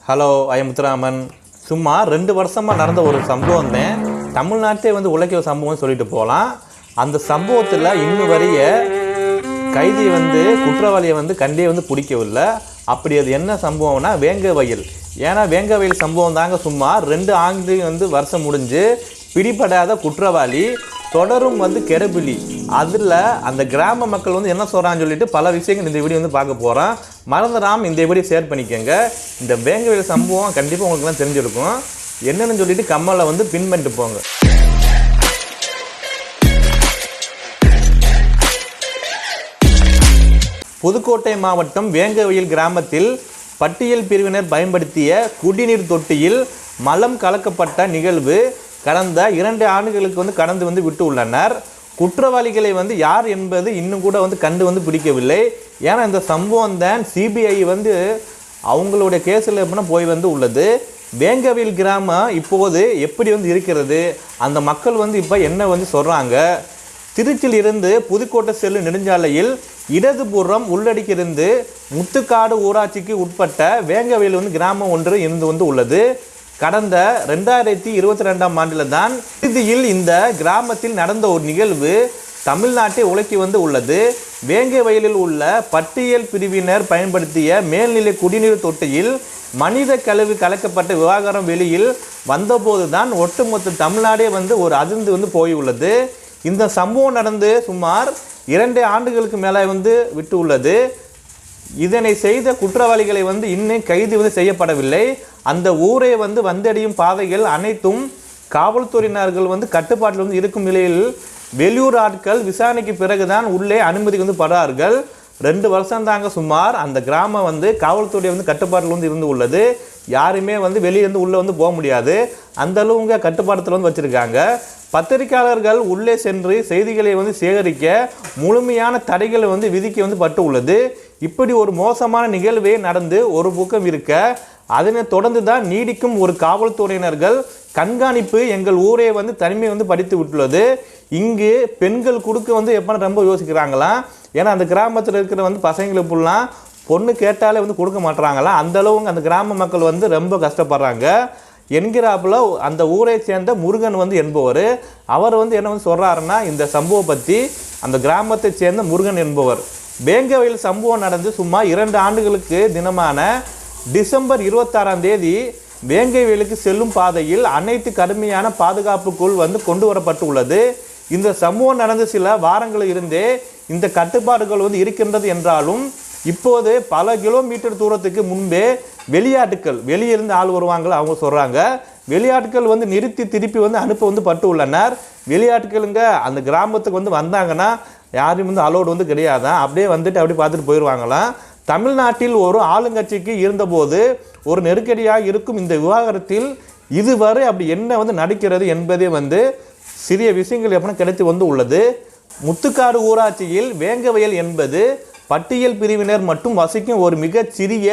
Hello, Muthuraman. சும்மா 2 வருஷமாக நடந்த ஒரு சம்பவம் தான் தமிழ்நாட்டே உழைக்கிற சம்பவம் சொல்லிட்டு போகலாம். அந்த சம்பவத்தில் இன்னும் வரைய கைதியை குற்றவாளியை கண்டே பிடிக்கவில்லை. அப்படி அது என்ன சம்பவம்னா வேங்க வயல். ஏன்னா வேங்க வயல் சம்பவம் தாங்க சும்மா 2 ஆண்டு வருஷம் முடிஞ்சு பிடிபடாத குற்றவாளி தொடரும் கெடபிலி. அதில் அந்த கிராம மக்கள் என்ன சொல்கிறான்னு சொல்லிட்டு பல விஷயங்கள் இந்த வீடியோ பார்க்க போகிறோம். மறந்துடாமல் இந்த வீடியோ ஷேர் பண்ணிக்கோங்க. இந்த வேங்க வயல் சம்பவம் கண்டிப்பாக உங்களுக்குலாம் தெரிஞ்சிருக்கும். என்னென்னு சொல்லிட்டு கம்மலில் பின் பண்ணிட்டு போங்க. புதுக்கோட்டை மாவட்டம் வேங்கவயல் கிராமத்தில் பட்டியல் பிரிவினர் பயன்படுத்திய குடிநீர் தொட்டியில் மலம் கலக்கப்பட்ட நிகழ்வு கடந்த 2 ஆண்டுகளுக்கு கடந்து விட்டு உள்ளனர். குற்றவாளிகளை யார் என்பது இன்னும் கூட கண்டு பிடிக்கவில்லை. ஏன்னா இந்த சம்பவம் தான் சிபிஐ அவங்களுடைய கேஸில் எப்படின்னா போய் உள்ளது. வேங்கவயல் கிராமம் இப்போது எப்படி இருக்கிறது, அந்த மக்கள் இப்போ என்ன சொல்கிறாங்க. திருச்சியில் இருந்து புதுக்கோட்டை செல்லும் நெடுஞ்சாலையில் இடதுபுறம் உள்ளடக்கியிருந்து முத்துக்காடு ஊராட்சிக்கு உட்பட்ட வேங்கவயல் கிராமம் ஒன்று இருந்து உள்ளது. கடந்த 2022ஆம் ஆண்டில் தான் இறுதியில் இந்த கிராமத்தில் நடந்த ஒரு நிகழ்வு தமிழ்நாட்டை உலுக்கி உள்ளது. வேங்கவயலில் உள்ள பட்டியல் பிரிவினர் பயன்படுத்திய மேல்நிலை குடிநீர் தொட்டியில் மனித கழிவு கலக்கப்பட்ட விவகாரம் வெளியில் வந்தபோது தான் ஒட்டுமொத்த தமிழ்நாடே ஒரு அதிர்ந்து போயுள்ளது. இந்த சம்பவம் நடந்து சுமார் 2 ஆண்டுகளுக்கு மேலே விட்டு உள்ளது. இதனை செய்த குற்றவாளிகளை இன்னும் கைது செய்யப்படவில்லை. அந்த ஊரை வந்தடையும் பாதைகள் அனைத்தும் காவல்துறையினர்கள் கட்டுப்பாட்டில் இருக்கும் நிலையில் வெளியூர் ஆட்கள் விசாரணைக்கு பிறகுதான் உள்ளே அனுமதி படுறார்கள். 2 வருஷம் தாங்க சுமார் அந்த கிராமம் காவல்துறை கட்டுப்பாட்டில் இருந்து உள்ளது. யாருமே வெளியே உள்ளே போக முடியாது. அந்த அளவுங்க கட்டுப்பாட்டத்தில் வச்சுருக்காங்க. பத்திரிகையாளர்கள் உள்ளே சென்று செய்திகளை சேகரிக்க முழுமையான தடைகளை விதிக்க பட்டு உள்ளது. இப்படி ஒரு மோசமான நிகழ்வே நடந்து ஒரு பக்கம் இருக்க, அதனை தொடர்ந்து தான் நீடிக்கும் ஒரு காவல்துறையினர்கள் கண்காணிப்பு எங்கள் ஊரே தனிமை படித்து விட்டுள்ளது. இங்கு பெண்கள் கொடுக்க எப்போ ரொம்ப யோசிக்கிறாங்களாம். ஏன்னா அந்த கிராமத்தில் இருக்கிற பசங்களுக்குலாம் பொண்ணு கேட்டாலே கொடுக்க மாட்டுறாங்களாம். அந்த அளவுக்கு அந்த கிராம மக்கள் ரொம்ப கஷ்டப்படுறாங்க என்கிறாப்புல அந்த ஊரை சேர்ந்த முருகன் என்பவர். அவர் என்ன சொல்கிறாருன்னா, இந்த சம்பவம் பற்றி அந்த கிராமத்தை சேர்ந்த முருகன் என்பவர், வேங்கவயல் சம்பவம் நடந்து சுமார் 2 ஆண்டுகளுக்கு தினமான டிசம்பர் 26ஆம் தேதி வேங்கவயலுக்கு செல்லும் பாதையில் அனைத்து கடுமையான பாதுகாப்புக்குள் கொண்டு வரப்பட்டு உள்ளது. இந்த சம்பவம் நடந்த சில வாரங்களில் இருந்தே இந்த கட்டுப்பாடுகள் இருக்கின்றது என்றாலும் இப்போது பல கிலோமீட்டர் தூரத்துக்கு முன்பே வெளியாட்கள் வெளியிருந்து ஆள் வருவாங்கள அவங்க சொல்கிறாங்க. வெளியாட்கள் நிறுத்தி திருப்பி அனுப்ப பட்டு உள்ளனர். வெளியாட்களுங்க அந்த கிராமத்துக்கு வந்தாங்கன்னா யாரும் அலோடு கிடையாதான். அப்படியே அப்படியே பார்த்துட்டு போயிடுவாங்களாம். தமிழ்நாட்டில் ஒரு ஆளுங்கட்சிக்கு இருந்தபோது ஒரு நெருக்கடியாக இருக்கும் இந்த விவகாரத்தில் இதுவரை அப்படி என்ன நடக்கிறது என்பதே சிறிய விஷயங்கள் எப்படின்னா கிடைத்து உள்ளது. முத்துக்காடு ஊராட்சியில் வேங்கவயல் என்பது பட்டியல் பிரிவினர் மட்டும் வசிக்கும் ஒரு மிகச் சிறிய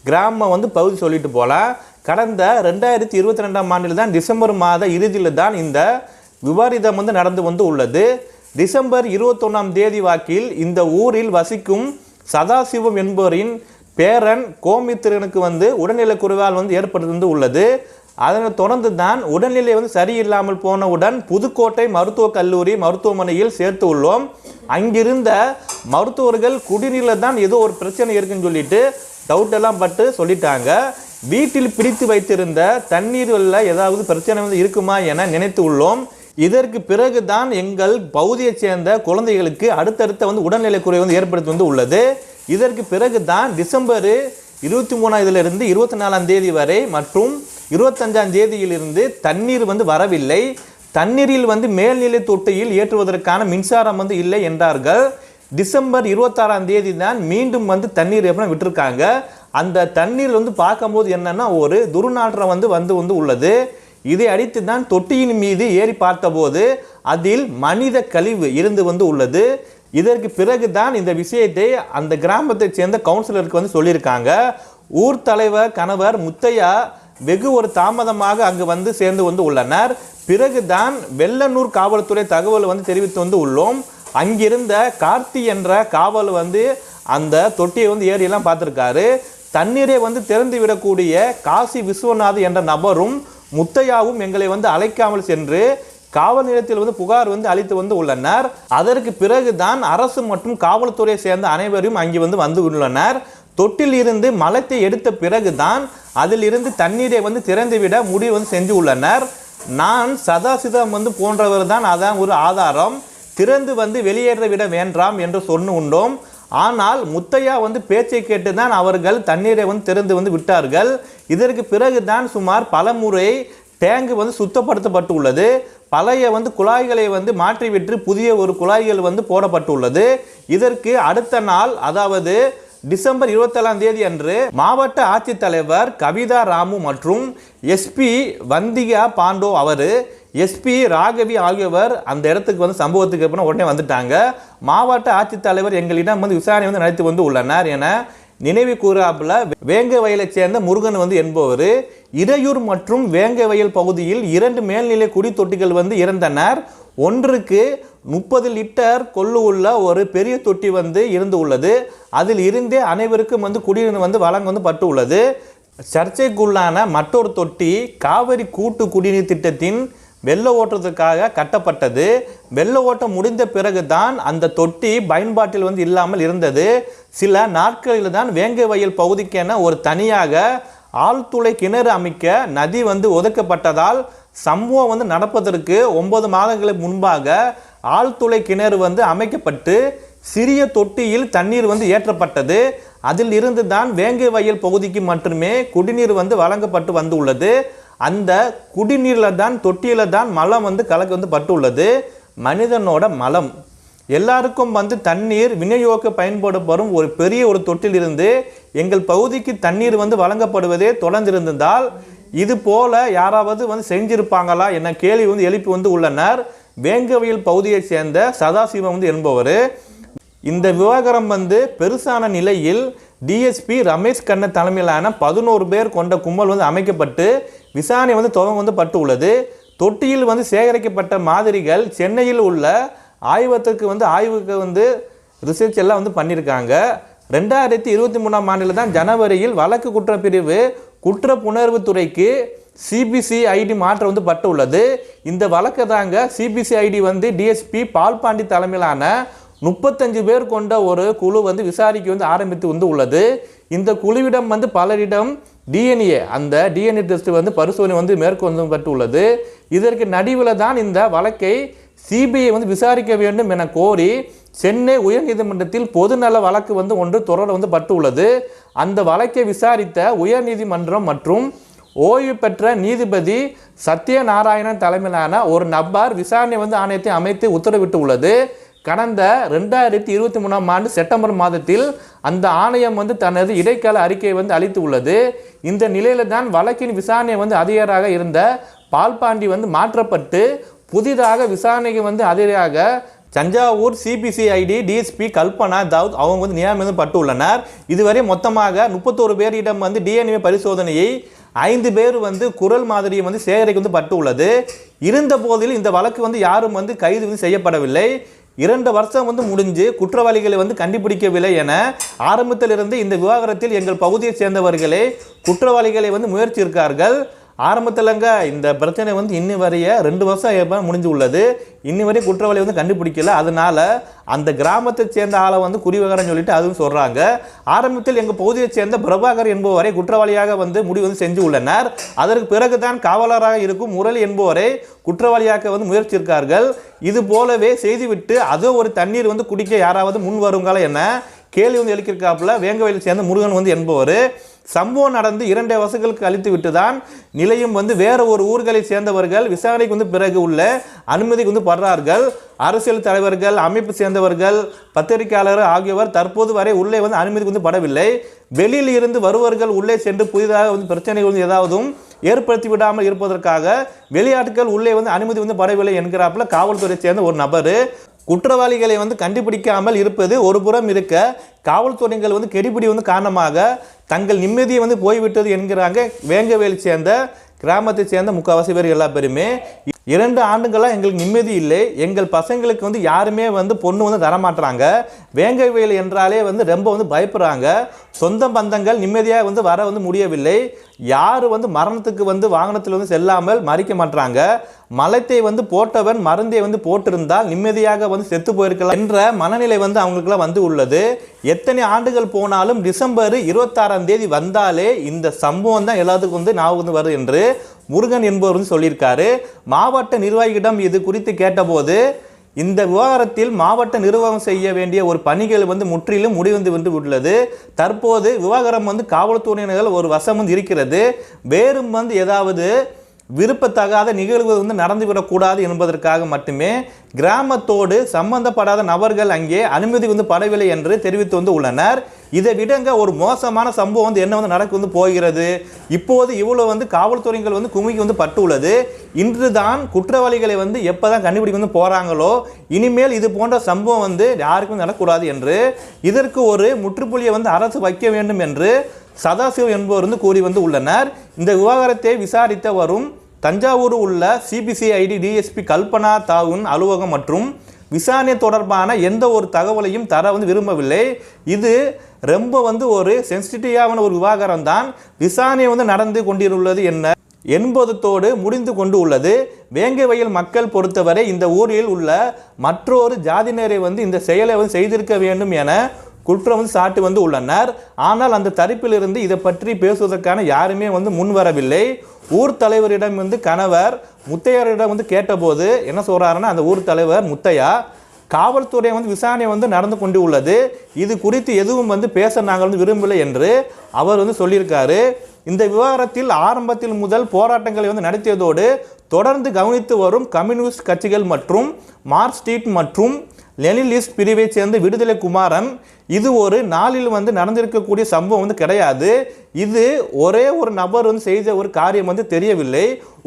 கிராமம் பகுதி சொல்லிட்டு போகலாம். கடந்த 2022ஆம் ஆண்டில் தான் டிசம்பர் மாத இறுதியில் தான் இந்த விவாரிதம் நடந்து உள்ளது. டிசம்பர் 21ஆம் தேதி வாக்கில் இந்த ஊரில் வசிக்கும் சதாசிவம் என்பவரின் பேரன் கோமித்திரனுக்கு உடல்நலக் குறைவால் ஏற்பட்டு உள்ளது. அதனை தொடர்ந்து தான் உடல்நிலை சரியில்லாமல் போனவுடன் புதுக்கோட்டை மருத்துவக் கல்லூரி மருத்துவமனையில் சேர்த்து உள்ளோம். அங்கிருந்த மருத்துவர்கள் குடிநீரில் தான் ஏதோ ஒரு பிரச்சனை இருக்குன்னு சொல்லிட்டு டவுட் எல்லாம் பட்டு சொல்லிட்டாங்க. வீட்டில் பிடித்து வைத்திருந்த தண்ணீரில் ஏதாவது பிரச்சனை இருக்குமா என நினைத்து உள்ளோம். இதற்கு பிறகு தான் எங்கள் பகுதியை சேர்ந்த குழந்தைகளுக்கு அடுத்தடுத்த உடல்நிலை குறைவு ஏற்படுத்தி உள்ளது. இதற்கு பிறகு தான் டிசம்பர் 23இலிருந்து 24ஆம் தேதி வரை மற்றும் 25ஆம் தேதியிலிருந்து தண்ணீர் வரவில்லை. தண்ணீரில் மேல்நிலை தொட்டியில் ஏற்றுவதற்கான மின்சாரம் இல்லை என்றார்கள். டிசம்பர் 26ஆம் தேதி தான் மீண்டும் தண்ணீர் எப்படின்னா விட்டுருக்காங்க. அந்த தண்ணீர் பார்க்கும்போது என்னன்னா ஒரு துர்நாற்றம் உள்ளது. இதை அடித்து தான் தொட்டியின் மீது ஏறி பார்த்தபோது அதில் மனித கழிவு இருந்து உள்ளது. இதற்கு பிறகு தான் இந்த விஷயத்தை அந்த கிராமத்தை சேர்ந்த கவுன்சிலருக்கு சொல்லியிருக்காங்க. ஊர் தலைவர் கணவர் முத்தையா வெகு ஒரு தாமதமாக அங்கு சேர்ந்து உள்ளனர். பிறகுதான் வெள்ளனூர் காவல்துறை தகவல் தெரிவித்து உள்ளோம். அங்கிருந்த கார்த்தி என்ற காவல் அந்த தொட்டியை ஏறியெல்லாம் பார்த்துருக்காரு. தண்ணீரை வந்து திறந்து விடக்கூடிய காசி விஸ்வநாத் என்ற நபரும் முத்தையாவும் எங்களை வந்து அழைக்காமல் சென்று காவல் நிலையத்தில் வந்து புகார் வந்து அளித்து வந்து உள்ளனர். அதற்கு பிறகுதான் அரசு மற்றும் காவல்துறையை சேர்ந்த அனைவரும் அங்கே வந்து உள்ளனர். தொட்டில் இருந்து மலத்தை எடுத்த பிறகுதான் அதில் இருந்து தண்ணீரை வந்து திறந்துவிட முடிவு வந்து செஞ்சு உள்ளனர். நான் சதாசிதம் வந்து போன்றவர் தான் அதான் ஒரு ஆதாரம், திறந்து வந்து வெளியேற விட வேண்டாம் என்று சொன்னோம். ஆனால் முத்தையா வந்து பேச்சை கேட்டு தான் அவர்கள் தண்ணீரை வந்து திறந்து வந்து விட்டார்கள். இதற்கு பிறகுதான் சுமார் பல முறை டேங்கு வந்து சுத்தப்படுத்தப்பட்டு உள்ளது. பழைய வந்து குழாய்களை வந்து மாற்றிவிட்டு புதிய ஒரு குழாய்கள் வந்து போடப்பட்டுள்ளது. இதற்கு அடுத்த நாள், அதாவது டிசம்பர் 27ஆம் தேதி அன்று மாவட்ட ஆட்சித்தலைவர் கவிதா ராமு மற்றும் எஸ்பி வந்திகா பாண்டோ அவர், எஸ்பி ராகவி ஆகியோர் அந்த இடத்துக்கு வந்து சம்பவத்துக்கு அப்புறம் உடனே வந்துட்டாங்க. மாவட்ட ஆட்சித்தலைவர் எங்களிடம் வந்து விசாரணை வந்து நடத்தி வந்து உள்ளனர் என நினைவு கூறாப்புல வேங்கவயலை சேர்ந்த முருகன் வந்து என்பவர் இறையூர் மற்றும் வேங்கவயல் பகுதியில் 2 மேல்நிலை குடி தொட்டிகள் வந்து இறந்தனர். ஒன்றுக்கு 30 லிட்டர் கொள்ளு உள்ள ஒரு பெரிய தொட்டி வந்து இருந்து உள்ளது. அதில் இருந்தே அனைவருக்கும் வந்து குடிநீர் வந்து வழங்க வந்து பட்டு உள்ளது. சர்ச்சைக்குள்ளான மற்றொரு தொட்டி காவிரி கூட்டு குடிநீர் திட்டத்தின் வெள்ள ஓட்டத்துக்காக கட்டப்பட்டது. வெள்ள ஓட்டம் முடிந்த பிறகுதான் அந்த தொட்டி பயன்பாட்டில் வந்து இல்லாமல் இருந்தது. சில நாட்களில் தான் வேங்கவயல் பகுதிக்கென ஒரு தனியாக ஆழ்துளை கிணறு அமைக்க நதி வந்து ஒதுக்கப்பட்டதால் சம்பவம் வந்து நடப்பதற்கு 9 மாதங்களுக்கு முன்பாக ஆழ்துளை கிணறு வந்து அமைக்கப்பட்டு சிறிய தொட்டியில் தண்ணீர் வந்து ஏற்றப்பட்டது. அதில் இருந்து தான் வேங்கவயல் பகுதிக்கு மட்டுமே குடிநீர் வந்து வழங்கப்பட்டு வந்து உள்ளது. அந்த குடிநீரில் தான் தொட்டியில் தான் மலம் வந்து கலக்க வந்து பட்டு உள்ளது. மனிதனோட மலம் எல்லாருக்கும் வந்து தண்ணீர் விநியோக பயன்படுத்தப்படும் ஒரு பெரிய ஒரு தொட்டிலிருந்து எங்கள் பகுதிக்கு தண்ணீர் வந்து வழங்கப்படுவதே தொடர்ந்திருந்ததால் இது போல யாராவது வந்து செஞ்சிருப்பாங்களா என கேள்வி வந்து எழுப்பி வந்து உள்ளனர். வேங்கவயல் பகுதியை சேர்ந்த சதாசிவம் வந்து என்பவர். இந்த விவகாரம் வந்து பெருசான நிலையில் டிஎஸ்பி ரமேஷ் கண்ண தலைமையிலான 11 பேர் கொண்ட கும்பல் வந்து அமைக்கப்பட்டு விசாரணை வந்து துவங்க வந்து பட்டு உள்ளது. தொட்டியில் வந்து சேகரிக்கப்பட்ட மாதிரிகள் சென்னையில் உள்ள ஆய்வகத்துக்கு வந்து ஆய்வுக்கு வந்து ரிசர்ச் எல்லாம் வந்து பண்ணியிருக்காங்க. 2023ஆம் ஆண்டில் தான் ஜனவரியில் வழக்கு குற்றப்பிரிவு குற்றப்புணர்வு துறைக்கு சிபிசிஐடி மாற்றம் வந்து பட்டு உள்ளது. இந்த வழக்கு தாங்க சிபிசிஐடி வந்து டிஎஸ்பி பால்பாண்டி தலைமையிலான 35 பேர் கொண்ட ஒரு குழு வந்து விசாரிக்க வந்து ஆரம்பித்து வந்து உள்ளது. இந்த குழுவிடம் வந்து பலரிடம் டிஎன்ஏ அந்த டிஎன்ஏ டெஸ்ட் வந்து பரிசோதனை வந்து மேற்கொள்ளப்பட்டு உள்ளது. இதற்கு நடுவில் தான் இந்த வழக்கை சிபிஐ வந்து விசாரிக்க வேண்டும் என கோரி சென்னை உயர்நீதிமன்றத்தில் பொதுநல வழக்கு வந்து ஒன்று தொடர வந்து பட்டு உள்ளது. அந்த வழக்கை விசாரித்த உயர்நீதிமன்றம் மற்றும் ஓய்வு பெற்ற நீதிபதி சத்யநாராயணன் தலைமையிலான ஒரு நபர் விசாரணை வந்து ஆணையத்தை அமைத்து உத்தரவிட்டு உள்ளது. கடந்த 2023ஆம் ஆண்டு செப்டம்பர் மாதத்தில் அந்த ஆணையம் வந்து தனது இடைக்கால அறிக்கையை வந்து அளித்து உள்ளது. இந்த நிலையில தான் வழக்கின் விசாரணை வந்து அதிகாரியாக இருந்த பால்பாண்டி வந்து மாற்றப்பட்டு புதிதாக விசாரணைக்கு வந்து அதிகாரியாக தஞ்சாவூர் சிபிசிஐடி டிஎஸ்பி கல்பனா தாவூத் அவங்க வந்து நியமனம் பட்டு உள்ளனர். இதுவரை மொத்தமாக 31 பேரிடம் வந்து டிஎன்ஏ பரிசோதனையை 5 பேர் வந்து குரல் மாதிரியை வந்து சேகரிக்க வந்து பட்டு உள்ளது. இருந்த போதில் இந்த வழக்கு வந்து யாரும் வந்து கைது வந்து செய்யப்படவில்லை. 2 வருஷம் வந்து முடிஞ்சு குற்றவாளிகளை வந்து கண்டுபிடிக்கவில்லை என ஆரம்பத்திலிருந்து இந்த விவகாரத்தில் எங்கள் பகுதியை சேர்ந்தவர்களே குற்றவாளிகளை வந்து முயற்சி இருக்கார்கள். ஆரம்பத்திலங்க இந்த பிரச்சனை வந்து இன்னி வரைய 2 வருஷம் முடிஞ்சு உள்ளது. இன்னி வரை குற்றவாளி வந்து கண்டுபிடிக்கல. அதனால அந்த கிராமத்தை சேர்ந்த ஆளை வந்து குறிவகரம் சொல்லிட்டு அதுவும் சொல்றாங்க. ஆரம்பத்தில் எங்கள் பகுதியை சேர்ந்த பிரபாகர் என்பவரை குற்றவாளியாக வந்து முடிவு வந்து செஞ்சு உள்ளனர். அதற்கு பிறகுதான் காவலராக இருக்கும் முரளி என்பவரை குற்றவாளியாக வந்து முயற்சிருக்கார்கள். இது போலவே செய்துவிட்டு அதோ ஒரு தண்ணீர் வந்து குடிக்க யாராவது முன் வருங்களா என கேள்வி வந்து எழுப்பியிருக்காப்புல வேங்கவயலை சேர்ந்த முருகன் வந்து என்பவர். சம்பவம் நடந்து 2 வருஷங்களுக்கு கழித்து விட்டு தான் நிலையும் வந்து வேற ஒரு ஊர்களை சேர்ந்தவர்கள் விசாரணைக்கு வந்து பிறகு உள்ள அனுமதிக்கு வந்து படுறார்கள். அரசியல் தலைவர்கள், அமைப்பு சேர்ந்தவர்கள், பத்திரிகையாளர்கள் ஆகியோர் தற்போது வரை உள்ளே வந்து அனுமதிக்கு வந்து படவில்லை. வெளியில் இருந்து வருவர்கள் உள்ளே சென்று புதிதாக வந்து பிரச்சனைகள் வந்து ஏதாவதும் ஏற்படுத்தி விடாமல் இருப்பதற்காக வெளியாட்கள் உள்ளே வந்து அனுமதி வந்து படவில்லை என்கிறாப்புல காவல்துறை சேர்ந்த ஒரு நபர். குற்றவாளிகளை வந்து கண்டுபிடிக்காமல் இருப்பது ஒரு புறம் இருக்க காவல்துறைகள் வந்து கெடிபிடி வந்து காரணமாக தங்கள் நிம்மதியை வந்து போய்விட்டது என்கிறாங்க வேங்கவேலை சேர்ந்த கிராமத்தை சேர்ந்த முக்கால்வாசி பேர் எல்லா பேருமே. 2 ஆண்டுகளாக எங்களுக்கு நிம்மதி இல்லை. எங்கள் பசங்களுக்கு வந்து யாருமே வந்து பொண்ணு வந்து தரமாட்டுறாங்க. வேங்கவயல் என்றாலே வந்து ரொம்ப வந்து பயப்படுறாங்க. சொந்த பந்தங்கள் நிம்மதியாக வந்து வர வந்து முடியவில்லை. யார் வந்து மரணத்துக்கு வந்து வாகனத்தில் வந்து செல்லாமல் மறிக்க மாட்டாங்க. மலத்தை வந்து போட்டவன் மருந்தை வந்து போட்டிருந்தால் நிம்மதியாக வந்து செத்து போயிருக்கலாம் என்ற மனநிலை வந்து அவங்களுக்குலாம் வந்து உள்ளது. எத்தனை ஆண்டுகள் போனாலும் டிசம்பர் 26ஆம் தேதி வந்தாலே இந்த சம்பவம் தான் எல்லாத்துக்கும் வந்து ஞாபகம் வந்து வருது என்று முருகன் என்பவர் வந்து சொல்லியிருக்காரு. மாவட்ட நிர்வாகியிடம் இது குறித்து கேட்டபோது இந்த விவகாரத்தில் மாவட்ட நிர்வாகம் செய்ய வேண்டிய ஒரு பணிகள் வந்து முற்றிலும் முடிவந்து உள்ளது. தற்போது விவகாரம் வந்து காவல்துறையினர்கள் ஒரு வசம் வந்து இருக்கிறது. வேறும் வந்து ஏதாவது விருப்பத்தகாத நிகழ்வு வந்து நடந்துவிடக்கூடாது என்பதற்காக மட்டுமே கிராமத்தோடு சம்பந்தப்படாத நபர்கள் அங்கே அனுமதி வந்து படவில்லை என்று தெரிவித்து வந்து உள்ளனர். இதை விடங்க ஒரு மோசமான சம்பவம் வந்து என்ன வந்து நடக்க வந்து போகிறது. இப்போது இவ்வளவு வந்து காவல்துறைகள் வந்து குமிக்கி வந்து பட்டு உள்ளது. இன்று தான் குற்றவாளிகளை வந்து எப்போதான் கண்டுபிடிக்க வந்து போறாங்களோ இனிமேல் இது போன்ற சம்பவம் வந்து யாருக்கும் நடக்கூடாது என்று இதற்கு ஒரு முற்றுப்புள்ளியை வந்து அரசு வைக்க வேண்டும் என்று சதாசிவம் என்பவர் வந்து கூறி வந்து உள்ளனர். இந்த விவகாரத்தை விசாரித்த வரும் தஞ்சாவூர் உள்ள சிபிசிஐடி டிஎஸ்பி கல்பனா தாவுன் அலுவலகம் மற்றும் விசாரணை தொடர்பான எந்த ஒரு தகவலையும் தர வந்து விரும்பவில்லை. இது ரொம்ப வந்து ஒரு சென்சிட்டிவான ஒரு விவகாரம் தான். விசாரணை வந்து நடந்து கொண்டிருள்ளது என்ன என்பதோடு முடிந்து கொண்டு உள்ளது. வேங்கவயல் மக்கள் பொறுத்தவரை இந்த ஊரில் உள்ள மற்றொரு ஜாதியினரை வந்து இந்த செயலை வந்து செய்திருக்க வேண்டும் என குற்றம் வந்து சாட்டி வந்து உள்ளனர். ஆனால் அந்த தரப்பிலிருந்து இதை பற்றி பேசுவதற்கான யாருமே வந்து முன் வரவில்லை. ஊர் தலைவரிடம் வந்து கணவர் முத்தையரிடம் வந்து கேட்டபோது என்ன சொல்றாருன்னா, அந்த ஊர் தலைவர் முத்தையா காவல்துறை வந்து விசாரணை வந்து நடந்து கொண்டு உள்ளது, இது குறித்து எதுவும் வந்து பேச நாங்கள் வந்து விரும்பவில்லை என்று அவர் வந்து சொல்லியிருக்காரு. இந்த விவகாரத்தில் ஆரம்பத்தில் முதல் போராட்டங்களை வந்து நடத்தியதோடு தொடர்ந்து கவனித்து வரும் கம்யூனிஸ்ட் கட்சிகள் மற்றும் மார்க்சிஸ்ட் மற்றும் லெனினிஸ்ட் பிரிவை சேர்ந்த விடுதலை குமாரன் இது ஒரு நாளில் வந்து நடந்திருக்கக்கூடிய சம்பவம் வந்து கிடையாது. இது ஒரே ஒரு நபர் வந்து செய்த ஒரு காரியம் வந்து தெரியவில்லை.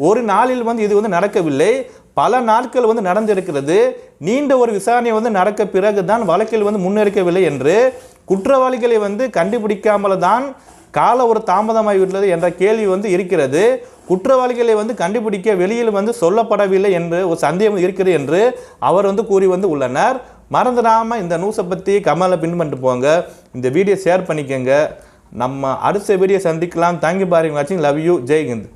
ஒரு நாளில் வந்து இது வந்து நடக்கவில்லை. பல நாட்கள் வந்து நடந்திருக்கிறது. நீண்ட ஒரு விசாரணை வந்து நடக்க பிறகுதான் வழக்கில் வந்து முன்னெடுக்கவில்லை என்று குற்றவாளிகளை வந்து கண்டுபிடிக்காமல் தான் கால ஒரு தாமதமாகிவிட்டது என்ற கேள்வி வந்து இருக்கிறது. குற்றவாளிகளை வந்து கண்டுபிடிக்க வெளியில் வந்து சொல்லப்படவில்லை என்று ஒரு சந்தேகம் இருக்கிறது என்று அவர் வந்து கூறி வந்து உள்ளனர். மறந்துடாமல் இந்த நியூஸை பற்றி கமெண்ட்ல பின் பண்ணிட்டு போங்க. இந்த வீடியோ ஷேர் பண்ணிக்கோங்க. நம்ம அடுத்த வீடியோ சந்திக்கலாம். தேங்க்யூ ஃபார் வாட்சிங். Love you. ஜெய் ஹிந்த்.